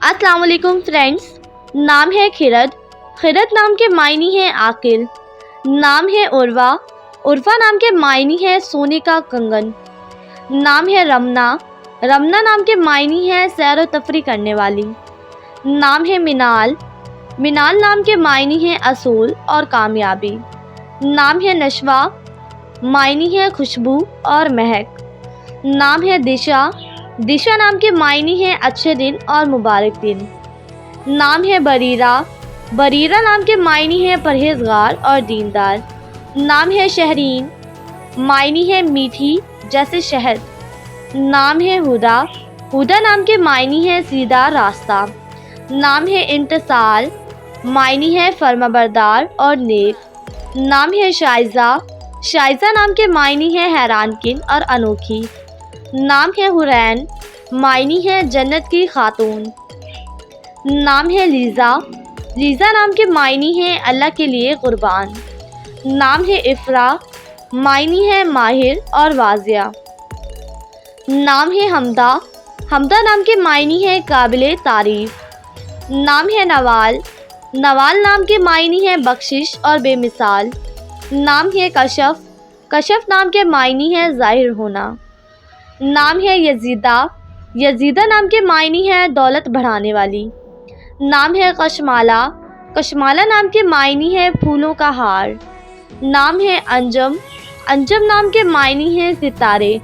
अस्सलाम वालेकुम फ्रेंड्स। नाम है खिरद। खिरद नाम के मायनी है आकिल। नाम है उर्वा। उर्वा नाम के मायनी है सोने का कंगन। नाम है रमना। रमना नाम के मायनी है सैर व तफरी करने वाली। नाम है मिनाल। मिनाल नाम के मायनी है असूल और कामयाबी। नाम है नशवा। मायनी है खुशबू और महक। नाम है दिशा। दिशा नाम के मायनी है अच्छे दिन और मुबारक दिन। नाम है बरीरा। बरीरा नाम के मायनी है परहेजगार और दीनदार। नाम है शहरीन। मायनी है मीठी जैसे शहद। नाम है हुदा। हुदा नाम के मायनी है सीधा रास्ता। नाम है इंतसाल। मायनी है फर्माबरदार और नेक। नाम है शाइजा। शाइजा नाम के मायनी है हैरानकिन और अनोखी। नाम है हुरैन। मायनी है जन्नत की खातून। नाम है लीज़ा। लीज़ा नाम के मायनी है अल्लाह के लिए कुर्बान। नाम है इफ़रा। मायनी है माहिर और वाजिया। नाम है हमदा। हमदा नाम के मायनी है काबिले तारीफ़। नाम है नवाल। नवाल नाम के मायनी है बख्शिश और बेमिसाल। नाम है कशफ। कशफ नाम के मायनी है ज़ाहिर होना। नाम है यजीदा। यजीदा नाम के मायनी है दौलत बढ़ाने वाली। नाम है कशमाला। कशमाला नाम के मायनी है फूलों का हार। नाम है अंजम। अंजम नाम के मायनी है सितारे।